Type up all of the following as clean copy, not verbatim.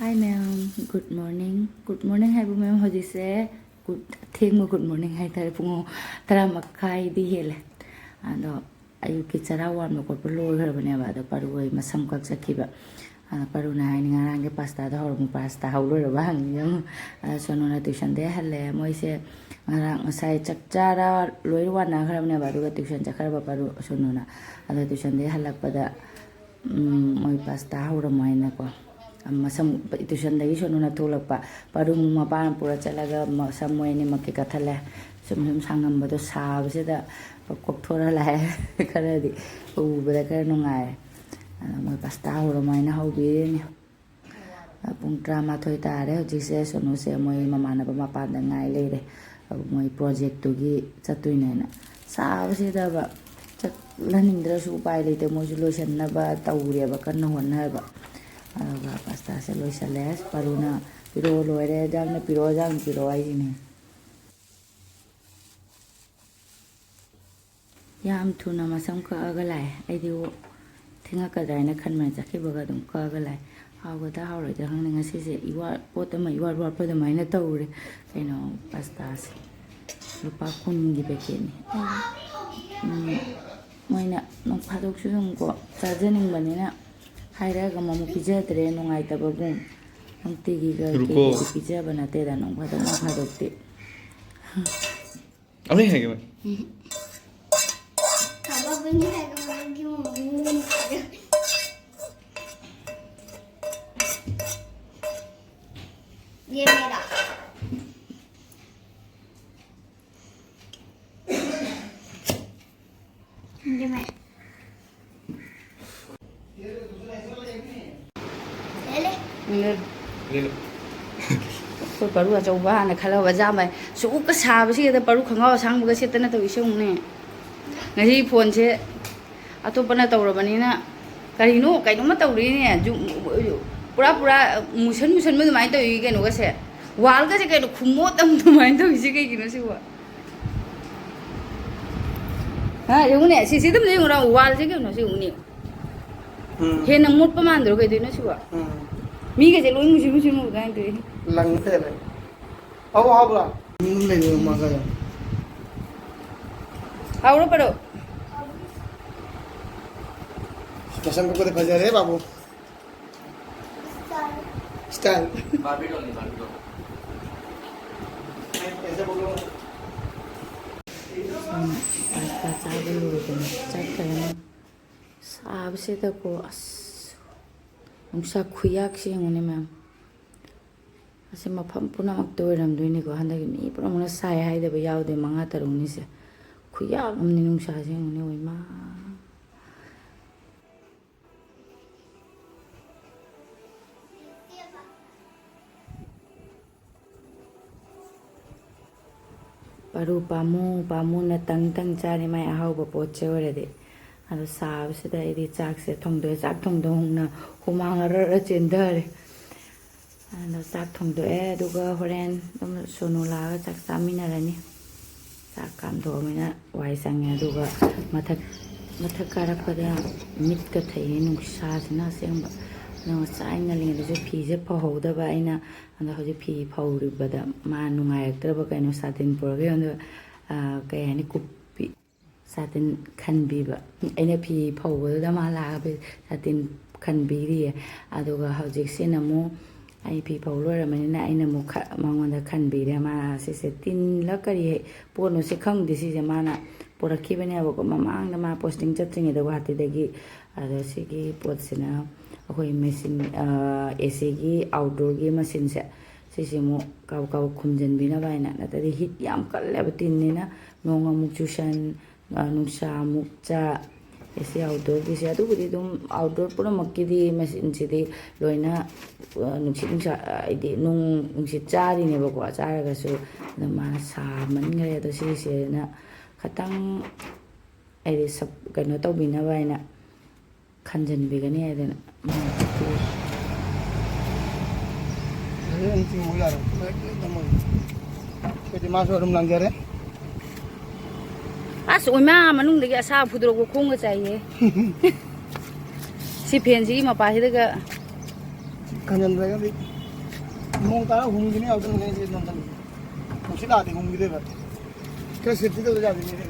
Hi ma'am, good morning. Good morning hai bu ma'am hoji se good thing mo good morning hai tare pungo tara makai di hele. Ado ayu ki chara wan mo ko lo gar bane ba do paru ai masam kak sakiba. Paru na hai ni ngarang ge pasta da hor mu pasta haulo ro ba hang yang sono na tuition de halle moi se ngarang sai chak chara loi wan na gar bane ba do tuition chakar ba paru sono na ado tuition de halak pada moi pasta haulo mai na ko masam tuition dagi sono na tholakpa paru mapan pura chalaga masam moi ni makki kathale sum sangam ba do sab se da kok thora la kara di u ba ka nungai moi pasta haulo mai na haubi ni pung drama thoi ta re hoji se sono se moi mama na ba mapa da ngai le re moi project to gi chatui na na sab se da ba learning dra su pai le te mo solution na ba taure ba kan hon na ba pasta se lo sales paruna piro lo ere jang na piro ai ni yam thuna masam ka aga lai ai di thinga ka dai na khan ma jakhi baga dum ka aga lai haw ga da haw ro da hang nga si se iwa pot ma iwa ro pa da mai na taure no pasta se lupa kun gi bekeni moina no phadok su yung ko chajening bani na haira ga mamu pijadre no ngai ta babun anti gi ga ki pija banate da no phadok te अरे है क्या खाबा बनी है क्यों ये मेरा ये मैं ले लो ko paru a chauba na khala wa ja mai su ka sa ba si da paru khanga sang ba se tana to isung ne ngai phone se atopa na tawra bani na karino kaino ma tawri ne ju pura musan ma mai to yi ke no ga se wal ga se ke khumo tam to mai to isi ke kino si wa ha yung ne si tam ne ngora wal se ke no si uni he na mut pa man dro ke de no si wa mi ke se lo musi mu ga de lăng thế này áo áo là này mà cái áo đó paro कसम को तो फजा रे बाबू style Barbie doll नहीं Barbie doll ऐसे बोलो pasta sabe lo de chat kala sabe se da ko as sa khuyak se ngone ma'am ase mafam puna mak to ram doini ko handa gi mi pura mona sai hai da ba yaw de manga tarung ni se khuya amni nung sa se ngone oi ma paru pamu na tang chari mai ahau ba pot che ore de ado sab se da iri chak se thong do na humang ra chen dare ano sak thong do e duga horen dum sono la chak samina rani sak kam do mina wai sang ya duga mathak karak pada mit ka thai nu sa na seng ba no sai na ling de phi je pho ho da ba ina anda ho je phi phau ri ba da ma nu ngai tra ba kai no satin por ge anda kai hani kupi satin khan bi ba ina phi phau da ma la ba satin khan bi ri aduga ho je se na mo ai phi phau lo ra mani na aina mu kha mangonda khan bi re ma se tin la kari po no se khang di si je mana porakhi bane ba ko mamang da ma posting chat ching da wa ti da gi ado se gi pot sina akoi machine AC gi outdoor gi machine se mo kaw khumjan bina ba na na tari hit yam kal le tin ni na nong amuk chusan nungsa amuk cha AC outdoor gi se adu budi dum outdoor pura makki di machine si di loina nungsa ide nungsi chari ne ba ko chara ga su na ma sa man ngare do se na khatang ai sab kano to bina ba na khanjan bi ga ne ai na ये इनकी हो यार एकदम ये मास और हम लंगे रे as oima manung de asa phudro ko khong ga chaiye si phen ji ma pa hi da ga ꯈꯟꯖꯟꯗ꯭ꯔꯒꯗꯤ ꯅꯣꯡ ꯇꯥꯔ ꯍꯨꯝꯈꯤꯅꯤ ꯌꯥꯎꯗꯅ ꯉꯁꯤ ꯅꯣꯡꯊꯟ ꯅꯨꯡꯁꯤꯠ ꯂꯥꯛꯑꯗꯤ ꯍꯨꯝꯈꯤꯗꯣꯏꯕ ꯈꯔ ꯁꯦꯐꯇꯤ ꯇꯧꯗ ꯌꯥꯗꯣꯏꯅꯤ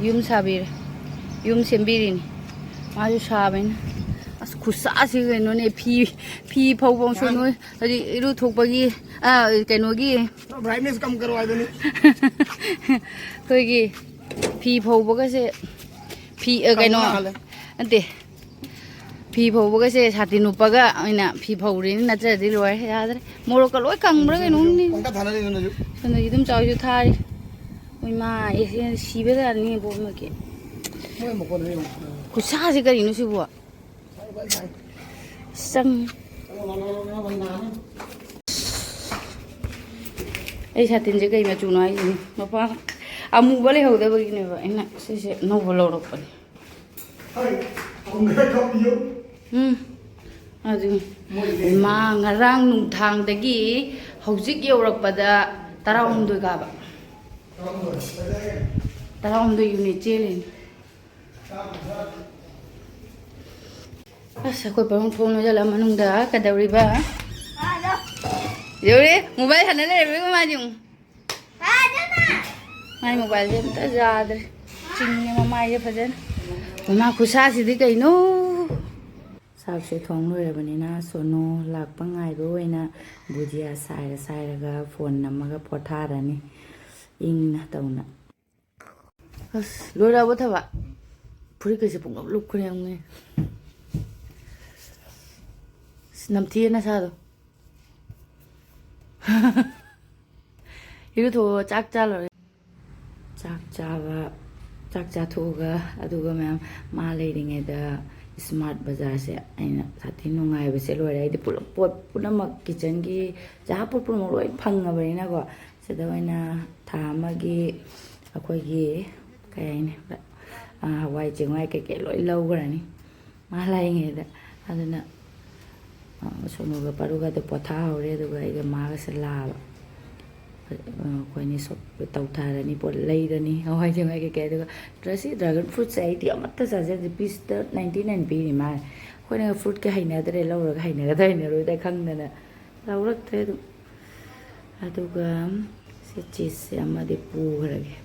ꯌꯨꯝ ꯁꯥꯕꯤꯔꯦ ꯌꯨꯝ ꯁꯦꯝꯕꯤꯔꯤꯅꯤ 마주 샤베는 아스 구싸시 그노네 피 फौबोंसो नो हजि इरु थोकबगी कैनोगी ब्राइटनेस कम करो आदनी कोई फी फौबगसे फी कैनो अंते फी फौबगसे साथि नुपगा अइना फी फौरिनि नत्रदि लोय यादरे मोरोक लोय कंब्रा कैनोनि पंका थानानि नजु सनो इदुम चाउजु थारि ओइमा एसे सिबेदानि बोमके मोय मकोरे कुसासे करिनो सिबो sang ai sa tin je kai ma chu nói gì ma pa amu ba le ho da ba ni ba ina se no bo lo ro pa adu ma ngarang nung thang dagi hojik yaurakpada 12 ga ba 12 unit chelin asa koi parong thong no jala manung da kadawri ba yore mobile hana le be ma jung mai mobile je ta jadre chingni ma mai je fajan ma khusa si di kai no sak se thong loi rabani na sono lak pa ngai bo oina bujia sai ga phone namaga potha rani ing na tauna as lora bo thaba puri ke se pung luk khre ang ne namthi na sa do iru tho chak cha lo chak cha tho ga aduga ma'am ma leiringe da smart bazaar se aina sathi nungai ba se lo rai de pot punamak kitchen gi ja pot pun mo loi phanga ba na ko se da waina tha ma gi akoi gi kai ne hawai chingwai ke loi lau ga ni ma lai nge da aduna sono ga paruga de potha hore aduga iga ma ga se la कोई नहीं सब तौथा runny पोल लई runny हवाई जगह के कह देगा dressy dragon fruit से आई थी अमत साजे पीस 99 पी मा कोई ना फ्रूट के हाइना दरे लौरग हाइना गदा हाइना रोय दा खंगना लौरक्त्रे दु अदुगा से चीज से अमदे पुगरगे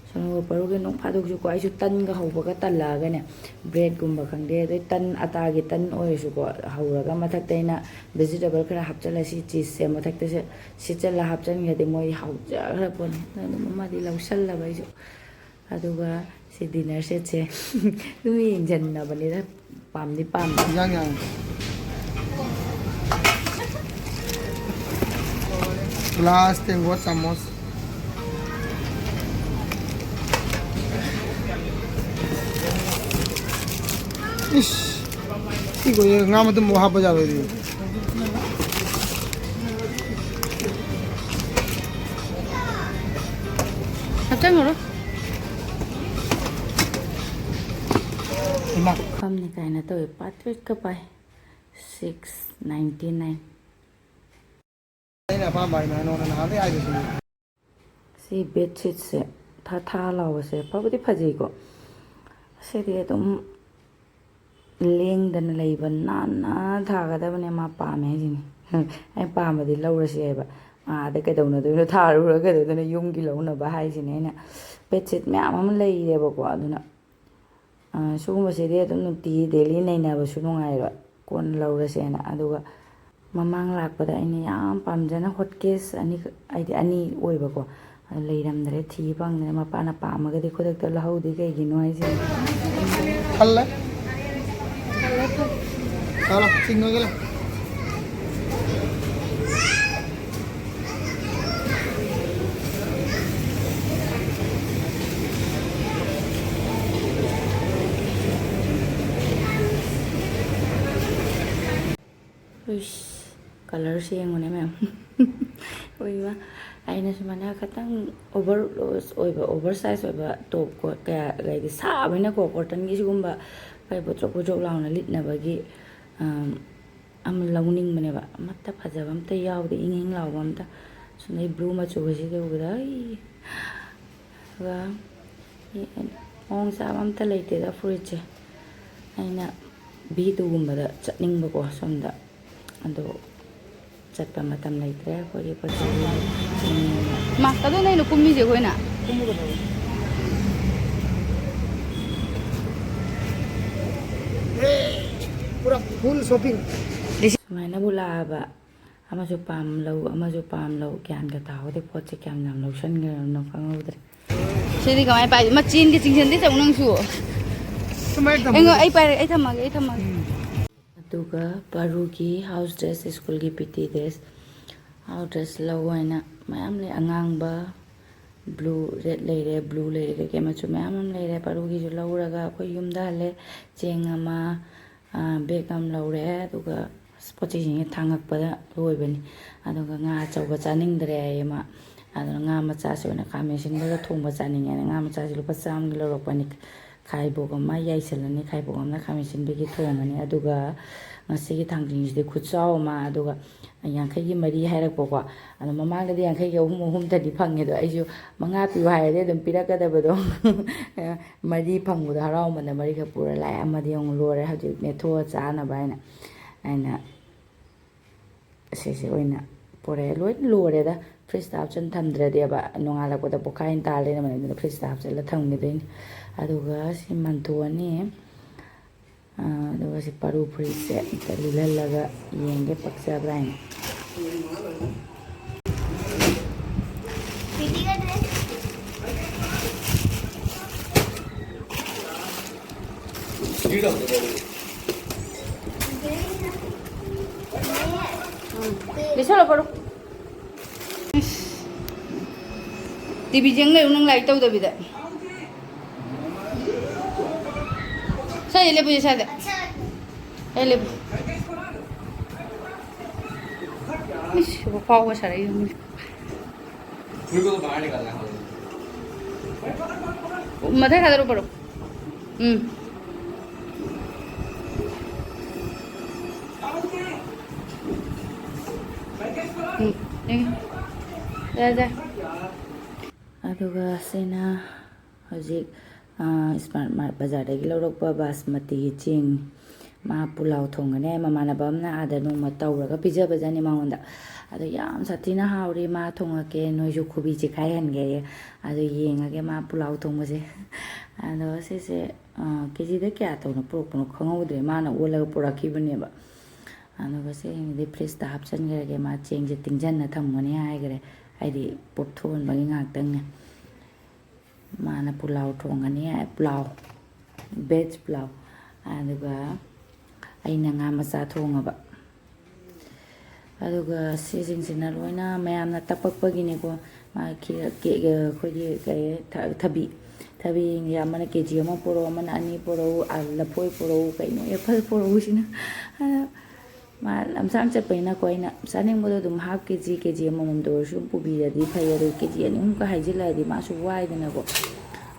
सोनो परोगे नो फादोक जु को आइसु तन गा हौबगा तल्लागा ने ब्रेड गुम्बा खंगदे दे तन अता गे तन ओयसु को हौरगा मथक्तैना वेजिटेबल खरा हपचला सी चीज से मथक्ते से सिचला हपचन गदे मोय हौजा खरा पोन नो ममादि लौसल्ला बाइसु अदुगा से डिनर सेट से तुमी इंजन बनी दा पामदि palm yang yang glass tengo chamos ish igo ye ngam to moha baja be di हपचन Garo ma kamni kaina to patwit ka pai 699 ina pa bai na no na de ai de si bedsheet se tha lawa se pabudi phajei ko se de tum leng dan leiba na thaga da bane ma pa me jini ai pa ma di laura se ba de ka dawna do tha ru ga do na yung gi launa ba hai jini na bedsheet me am lei re ba ko aduna sugumba se de tum ti daily nei na ba su ngai ro kon laura se na aduga mamang lakpada ini yam pamjana hot case ani oi ba ko leiram dare thi bang ne mapa na pa ma ga de khodak ta lahu di kai gi noi se khalle chala singo gela color sengone ma'am oiba aina sumana khatang oversize oiba top ko ka gaidi sabina ko cotton gi sigumba pai botro bojok launa litna bagi am launing mane ba matta phajabam ta yawde inging lawam ta sunai blue ma chu gi de ugai wa ong sabam ta leite da fruit che aina bi tu gumba da chatning ba ko somda ꯑꯗꯣ ꯆꯠꯄ ꯃꯇꯝ ꯂꯩꯇ꯭ꯔꯦ ꯑꯩꯈꯣꯏꯒꯤ ꯄꯣꯠꯆꯩ ꯃꯥ ꯀꯗꯣꯝꯗ ꯑꯩꯅ ꯀꯨꯝꯃꯤꯁꯦ ꯑꯩꯈꯣꯏꯅ पूरा फुल शॉपिंग ꯁꯨꯃꯥꯏꯅꯕꯨ ꯂꯥꯛꯑꯕ ꯑꯃꯁꯨ ꯄꯥꯝ ꯂꯧ ꯑꯃꯁꯨ ꯄꯥꯝ ꯂꯧ ꯒ꯭ꯌꯥꯟꯒ ꯇꯥꯍꯧꯗꯦ ꯄꯣꯠꯁꯦ ꯀꯌꯥꯝ ꯌꯥꯝ ꯂꯧꯁꯟꯈ꯭ꯔꯕꯅꯣ ꯈꯪꯍꯧꯗ꯭ꯔꯦ ꯁꯤꯗꯤ ꯀꯃꯥꯏꯅ ꯄꯥꯏ ꯃꯆꯤꯟꯒꯤ ꯆꯤꯡꯁꯟꯗꯤ ꯆꯧ ꯅꯪꯁꯨ ꯑꯩ ꯄꯥꯏꯔꯦ ꯑꯩ ꯊꯝꯃꯒꯦ ꯑꯗꯨꯒ ꯄꯥꯔꯨꯒꯤ ꯍꯥꯎꯁ ꯗ꯭ꯔꯦꯁ ꯁ꯭ꯀꯨꯜꯒꯤ ꯄꯤꯇꯤ ꯗ꯭ꯔꯦꯁ ꯍꯥꯎꯁ ꯗ꯭ꯔꯦꯁ ꯂꯧ ꯍꯥꯏꯅ ꯃꯌꯥꯝ ꯂꯩ ꯑꯉꯥꯡꯕ ꯕ꯭ꯂꯨ ꯔꯦꯠ ꯂꯩꯔꯦ ꯕ꯭ꯂꯨ ꯂꯩꯔꯦ ꯀꯩꯀꯩ ꯃꯆꯨ ꯃꯌꯥꯝ ꯑꯃ ꯂꯩꯔꯦ ꯄꯥꯔꯨꯒꯤꯁꯨ ꯂꯧꯔꯒ ꯑꯩꯈꯣꯏ ꯌꯨꯝꯗ ꯍꯜꯂꯦ ꯆꯦꯡ ꯑꯃ ꯕꯦꯒ ꯑꯃ ꯂꯧꯔꯦ ꯑꯗꯨꯒ ꯄꯣꯠ ꯆꯩꯁꯤꯡꯁꯦ ꯊꯥꯡꯉꯛꯄꯗ ꯂꯣꯏꯕꯅꯤ ꯑꯗꯨꯒ ꯉꯥ ꯑꯆꯧꯕ ꯆꯥꯅꯤꯡꯗ꯭ꯔꯦ ꯍꯥꯏꯌꯦ ꯃꯥ ꯑꯗꯨꯅ ꯉꯥ ꯃꯆꯥꯁꯤ ꯑꯣꯏꯅ ꯈꯥꯃꯦꯟ ꯑꯁꯤꯟꯕꯒ ꯊꯣꯡꯕ ꯆꯥꯅꯤꯡꯉꯦꯅ ꯉꯥ ꯃꯆꯥꯁꯤ ꯂꯨꯄꯥ 100ꯒꯤ ꯂꯧꯔꯛꯄꯅꯤ ꯈꯥꯏꯕꯣꯛ ꯑꯃ ꯌꯥꯏꯁꯜꯂꯅꯤ ꯈꯥꯏꯕꯣꯛ ꯑꯃꯅ ꯈꯥꯃꯦꯟ ꯑꯁꯤꯟꯕꯒꯤ ꯊꯣꯡꯉꯅꯤ ꯑꯗꯨꯒ ꯉꯁꯤꯒꯤ ꯊꯥꯡꯖꯤꯡꯁꯤꯗꯤ ꯈꯨꯠꯆꯥꯎ ꯑꯃ ꯑꯗꯨꯒ 50ꯒꯤ 4 ꯍꯥꯏꯔꯛꯄꯀꯣ ꯑꯗꯣ ꯃꯃꯥꯡꯗꯗꯤ 50ꯒꯤ 3 ꯐꯪꯉꯦ ꯑꯗꯣ ꯑꯩꯁꯨ 5 ꯄꯤꯌꯨ ꯍꯥꯏꯔꯗꯤ ꯑꯗꯨꯝ ꯄꯤꯔꯛꯀꯗꯕꯗꯣ 4 ꯐꯪꯕꯗꯣ ꯍꯔꯥꯎꯃꯟꯗ 4ꯈꯛ ꯄꯨꯔ ꯂꯥꯛꯑꯦ ꯑꯃꯗꯤ ꯑꯃꯨꯛ ꯂꯣꯏꯔꯦ ꯍꯧꯖꯤꯛ ꯃꯦꯠꯊꯣꯛꯑ ꯆꯥꯅꯕ ꯍꯥꯏꯅ ꯑꯩꯅ ꯑꯁꯤꯁꯦ ꯑꯣꯏꯅ ꯄꯨꯔꯛꯑꯦ ꯂꯣꯏꯅ ꯂꯣꯏꯔꯦꯗ ꯐ꯭ꯔꯤꯖꯇ ꯍꯥꯞꯆꯤꯟ ꯊꯝꯗ꯭ꯔꯗꯤꯕ ꯅꯣꯡꯉꯥꯜꯂꯛꯄꯗ ꯄꯣꯛꯈꯥꯏꯅ ꯇꯥ ꯂꯩꯔꯝꯕꯅꯤ ꯑꯗꯨꯅ ꯐ꯭ꯔꯤꯖꯇ ꯍꯥꯞꯆꯤꯜꯂ ꯊꯝꯒꯤꯗꯣꯏꯅꯤ ꯑꯗꯨꯒ ꯁꯤ ꯃꯟꯊꯣꯛꯑꯅꯤ ꯑꯗꯨꯒ ꯁꯤ ꯄꯥꯔꯨ ꯐꯨꯔꯤꯠꯁꯦ ꯑꯝꯇ ꯂꯤꯠꯍꯜꯂꯒ ꯌꯦꯡꯒꯦ ꯄꯛꯆꯕ꯭ꯔꯥ ꯍꯥꯏꯅ पीटी का ड्रेस ꯂꯤꯁꯜꯂꯣ ꯄꯔꯣ ꯇꯤꯚꯤ ꯌꯦꯡ ꯂꯩꯌꯨ ꯅꯪ ꯂꯥꯏꯔꯤꯛ ꯇꯧꯗꯕꯤꯗ ꯁꯥꯏꯗ ꯂꯦꯞꯄꯨꯁꯦ ꯁꯥꯏꯗ अच्छा ꯑꯩ ꯂꯦꯞꯄꯨ इस फाव सारे फूल को तो बाहर निकालना है मधे खादर पड़ो ꯑꯗꯨꯒ ꯁꯤꯅ ꯍꯧꯖꯤꯛ ꯁ꯭ꯃꯥꯔꯠ ꯃꯥꯔꯠ ꯕꯖꯥꯔꯗꯒꯤ ꯂꯧꯔꯛꯄ ꯕꯥꯁꯃꯇꯤꯒꯤ ꯆꯦꯡ ꯃꯥ ꯄꯨꯂꯥꯎ ꯊꯣꯡꯒꯅꯤ ꯃꯃꯥꯟꯅꯕ ꯑꯃꯅ ꯑꯥꯗ ꯅꯣꯡꯃ ꯇꯧꯔꯒ ꯄꯤꯖꯕꯖꯥꯠꯅꯤ ꯃꯉꯣꯟꯗ ꯑꯗꯣ ꯌꯥꯝ ꯁꯥꯊꯤꯅ ꯍꯥꯎꯔꯤ ꯃꯥ ꯊꯣꯡꯉꯛꯀꯦ ꯅꯣꯏꯁꯨ ꯈꯨꯕꯤ ꯆꯤꯈꯥꯏꯍꯟꯒꯦ ꯑꯗꯣ ꯌꯦꯡꯉꯒꯦ ꯃꯥ ꯄꯨꯂꯥꯎ ꯊꯣꯡꯕꯁꯦ ꯑꯗꯣ ꯁꯤꯁꯦ ꯀꯦꯖꯤꯗ ꯀꯌꯥ ꯇꯧꯅ ꯄꯨꯔꯛꯄꯅꯣ ꯈꯪꯍꯧꯗ꯭ꯔꯦ ꯃꯥꯅ ꯑꯣꯜꯂꯒ ꯄꯨꯔꯛꯈꯤꯕꯅꯦꯕ ꯑꯗꯨꯒ ꯆꯦꯡꯁꯤꯗꯤ ꯐ꯭ꯔꯤꯖꯇ ꯍꯥꯞꯆꯤꯟꯈ꯭ꯔꯒꯦ ꯃꯥ ꯆꯦꯡꯁꯦ ꯇꯤꯡꯖꯟꯅ ꯊꯝꯒꯅꯤ ꯍꯥꯏꯈ꯭ꯔꯦ ꯍꯥꯏꯗꯤ ꯄꯣꯞꯊꯣꯛꯍꯟꯕꯒꯤ ꯉꯥꯛꯇꯪꯅꯦ ꯃꯥꯅ ꯄꯨꯂꯥꯎ ꯊꯣꯡꯒꯅꯤ ꯄꯨꯂꯥꯎ ꯚꯦꯖ ꯄꯨꯂꯥꯎ ꯑꯗꯨꯒ ꯑꯩꯅ ꯉꯥ ꯃꯆꯥ ꯊꯣꯡꯉꯕ ꯑꯗꯨꯒ ꯁꯤꯁꯤꯡꯁꯤꯅ ꯂꯣꯏꯅ ꯃꯌꯥꯝꯅ ꯇꯄꯛꯄꯒꯤꯅꯦꯀꯣ ꯑꯩꯈꯣꯏꯒꯤ ꯊꯕꯤ ꯑꯃꯅ ꯀꯦꯖꯤ 1 ꯄꯨꯔꯛꯎ ꯑꯃꯅ 2 ꯄꯨꯔꯛꯎ ꯂꯐꯣꯏ ꯄꯨꯔꯛꯎ ꯀꯩꯅꯣ ꯑꯦꯄꯜ ꯄꯨꯔꯛꯎ ꯁꯤꯅ ꯃꯥ ꯂꯝꯁꯥꯡ ꯆꯠꯄꯅꯤꯅꯀꯣ ꯑꯩꯅ ꯆꯥꯅꯤꯡꯕꯗꯣ ꯑꯗꯨꯝ ꯍꯥꯞ ꯀꯦꯖꯤ ꯑꯃꯃꯝꯗ ꯑꯣꯏꯔꯁꯨꯄꯨꯕꯤꯔꯗꯤ ꯐꯩ ꯑꯗꯨ ꯀꯦꯖꯤ 2-3ꯒ ꯍꯥꯏꯖꯤꯜꯂꯛꯑꯗꯤ ꯃꯥꯁꯨ ꯋꯥꯏꯗꯅꯀꯣ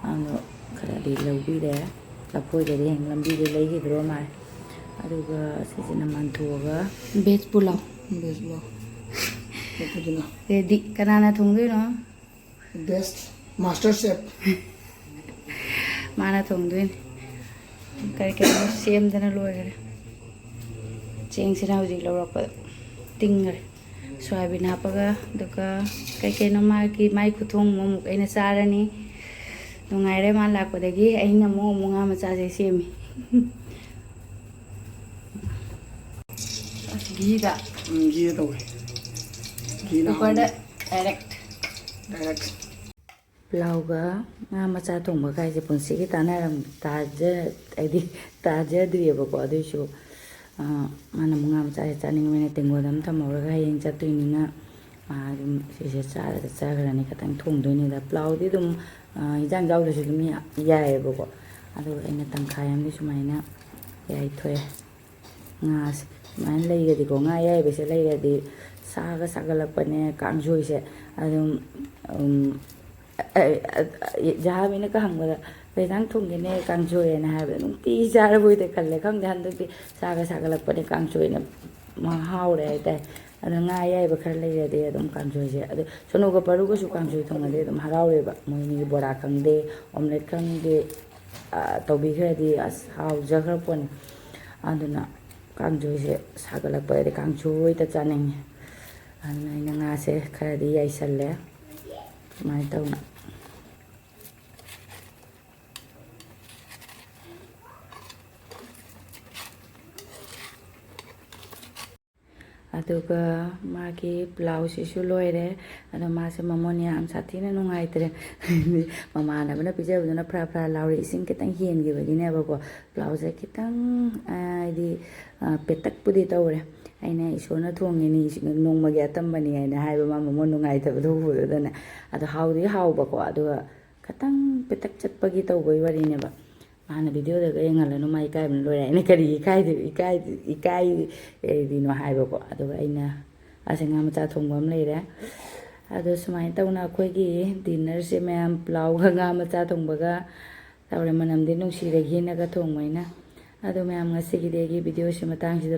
ꯑꯗꯣ ꯈꯔꯗꯤ ꯂꯧꯕꯤꯔꯦ ꯂꯐꯣꯏꯗꯗꯤ ꯍꯌꯦꯡ ꯂꯝꯕꯤꯗ ꯂꯩꯈꯤꯗ꯭ꯔꯣ ꯃꯥꯜꯂꯦ ꯑꯗꯨꯒ ꯁꯤꯁꯤꯅ ꯃꯟꯊꯣꯛꯑꯒ बेज पुलाव रेडी कनाना थोंदोइनो बेस्ट मास्टर शेफ माना थोंदोइन कई कई सेमदना लोइगरे चेंगसिना हौजिक लौरप तिंगरे सोयाबीन हापगा दुका कई कईनो माई खुथोंग मोमुक अइना चारनी नुंगाइरे मा लाकपदगी अइना मोमुंगा मचासे सेमी घीदा घी तो घी ना कुकर डायरेक्ट ꯄꯨꯂꯥꯎꯒ ꯉꯥ ꯃꯆꯥ ꯊꯣꯡꯕ ꯀꯥꯏꯁꯦ ꯄꯨꯟꯁꯤꯒꯤ ꯇꯥꯖꯗ꯭ꯔꯤꯑꯕꯀꯣ ꯑꯗꯨꯏꯁꯨ ꯃꯥꯅ ꯉꯥ ꯃꯆꯥꯁꯦ ꯆꯥꯅꯤꯡꯕꯅꯤꯅ ꯇꯦꯡꯒꯣꯜ ꯑꯃ ꯊꯝꯍꯧꯔꯒ ꯍꯌꯦꯡ ꯆꯠꯇꯣꯏꯅꯤꯅ ꯑꯗꯨꯝ ꯁꯤꯁꯦ ꯆꯥꯔꯒ ꯆꯥꯈ꯭ꯔꯅꯤ ꯈꯤꯇꯪ ꯊꯣꯡꯗꯣꯏꯅꯤꯗ ꯄꯨꯂꯥꯎꯗꯤ ꯑꯗꯨꯝ ꯏꯟꯖꯥꯡ ꯌꯥꯎꯗ꯭ꯔꯁꯨ ꯑꯗꯨꯝ ꯌꯥꯏꯑꯕꯀꯣ ꯑꯗꯨꯒ ꯑꯩꯅ ꯇꯪꯈꯥꯏ ꯑꯃꯗꯤ ꯁꯨꯃꯥꯏꯅ ꯌꯥꯏꯊꯣꯛꯑꯦ ꯉꯥꯁꯦ ꯁꯨꯃꯥꯏꯅ ꯂꯩꯔꯗꯤꯀꯣ ꯉꯥ ꯑꯌꯥꯏꯕꯁꯦ ꯂꯩꯔꯗꯤ ꯁꯥꯒ ꯁꯥꯒꯠꯂꯛꯄꯅꯦ ꯀꯥꯡꯁꯣꯏꯁꯦ ꯑꯗꯨꯝ ꯖꯍꯥꯕꯤꯅꯒ ꯍꯪꯕꯗ ꯀꯩꯖꯥꯡ ꯊꯣꯡꯒꯦꯅꯦ ꯀꯥꯡꯁꯣꯏꯅ ꯍꯥꯏꯕꯗ ꯅꯨꯡꯇꯤꯒꯤ ꯆꯥꯔꯕꯣꯏꯗ ꯈꯜꯂꯦ ꯈꯪꯗꯦ ꯍꯟꯗꯛꯇꯤ ꯁꯥꯒ ꯁꯥꯒꯠꯂꯛꯄꯅꯦ ꯀꯥꯡꯁꯣꯏꯅ ꯍꯥꯎꯔꯦ ꯍꯥꯏꯇꯥꯔꯦ ꯑꯗꯣ ꯉꯥ ꯑꯌꯥꯏꯕ ꯈꯔ ꯂꯩꯔꯗꯤ ꯑꯗꯨꯝ ꯀꯥꯡꯁꯣꯏꯁꯦ ꯑꯗꯣ ꯁꯣꯅꯨꯒ ꯄꯔꯨꯒꯁꯨ ꯀꯥꯡꯁꯣꯏ ꯊꯣꯡꯉꯗꯤ ꯑꯗꯨꯝ ꯍꯔꯥꯎꯋꯦꯕ ꯃꯣꯏꯅꯤꯒꯤ ꯕꯣꯔꯥ ꯈꯪꯗꯦ ꯑꯣꯝꯂꯦꯠ ꯈꯪꯗꯦ ꯇꯧꯕꯤꯈ꯭ꯔꯗꯤ ꯑꯁ ꯍꯥꯎꯖꯈ꯭ꯔ ꯄꯣꯠꯅꯤ ꯑꯗꯨꯅ ꯀꯥꯡꯁꯣꯏꯁꯦ ꯁꯥꯒꯠꯂꯛꯄꯗꯗꯤ ꯀꯥꯡꯁꯣꯏꯗ ꯆꯥꯅꯤꯡꯉꯦ ꯑꯗꯨꯅ ꯑꯩꯅ ꯉꯥꯁꯦ ꯈꯔꯗꯤ ꯌꯥꯏꯁꯜꯂꯦ ꯁꯨꯃꯥꯏꯅ ꯇꯧꯅ ꯑꯗꯨꯒ ꯃꯥꯒꯤ ꯄꯨꯂꯥꯎꯁꯤꯁꯨ ꯂꯣꯏꯔꯦ ꯑꯗꯣ ꯃꯥꯁꯦ ꯃꯃꯣꯟ ꯌꯥꯝ ꯁꯥꯊꯤꯅ ꯅꯨꯡꯉꯥꯏꯇ꯭ꯔꯦ ꯃꯃꯥꯟꯅꯕꯅ ꯄꯤꯖꯕꯗꯨꯅ ꯐꯔꯥ ꯐꯔꯥ ꯂꯥꯎꯔꯦ ꯏꯁꯤꯡ ꯈꯤꯇꯪ ꯍꯦꯟꯈꯤꯕꯒꯤꯅꯦꯕꯀோ ꯄꯨꯂꯥꯎꯁꯦ ꯈꯤꯇꯪ ꯍꯥꯏꯗꯤ ꯄꯦꯇꯛꯄꯨꯗꯤ ꯇꯧꯔꯦ ꯑꯩꯅ ꯏꯁꯣꯔꯅ ꯊꯣꯡꯉꯤꯅꯤ ꯅꯣꯡꯃꯒꯤ ꯑꯇꯝꯕꯅꯤ ꯍꯥꯏꯅ ꯍꯥꯏꯕ ꯃꯥ ꯃꯃꯣꯟ ꯅꯨꯡꯉꯥꯏꯇꯕꯗꯨ ꯎꯕꯗꯨꯗꯅꯦ ꯑꯗꯣ ꯍꯥꯎꯗꯤ ꯍꯥꯎꯕꯀꯣ ꯑꯗꯨꯒ ꯈꯤꯇꯪ ꯄꯦꯇꯛ ꯆꯠꯄꯒꯤ ꯇꯧꯕꯒꯤ ꯋꯥꯔꯤꯅꯦꯕ ꯃꯥꯅ ꯚꯤꯗꯤꯑꯣꯗꯒ ꯌꯦꯡꯍꯜꯂꯅꯨ ꯃꯥ ꯏꯀꯥꯏꯕꯅ ꯂꯣꯏꯔꯦ ꯑꯩꯅ ꯀꯔꯤ ꯏꯀꯥꯏꯗꯤꯅꯣ ꯍꯥꯏꯕꯀꯣ ꯑꯗꯨꯒ ꯑꯩꯅ ꯑꯁꯦ ꯉꯥ ꯃꯆꯥ ꯊꯣꯡꯕ ꯑꯃ ꯂꯩꯔꯦ ꯑꯗꯣ ꯁꯨꯃꯥꯏꯅ ꯇꯧꯅ ꯑꯩꯈꯣꯏꯒꯤ ꯗꯤꯟꯅꯔꯁꯦ ꯃꯌꯥꯝ ꯄꯨꯂꯥꯎꯒ ꯉꯥ ꯃꯆꯥ ꯊꯣꯡꯕꯒ ꯇꯧꯔꯦ ꯃꯅꯝꯗꯤ ꯅꯨꯡꯁꯤꯔꯦ ꯘꯤꯅꯒ ꯊꯣꯡꯕꯅꯤꯅ ꯑꯗꯣ ꯃꯌꯥꯝ ꯉꯁꯤꯒꯤꯗꯤ ꯑꯩꯒꯤ ꯚꯤꯗꯤꯑꯣꯁꯤ ꯃꯇꯥꯡꯁꯤꯗ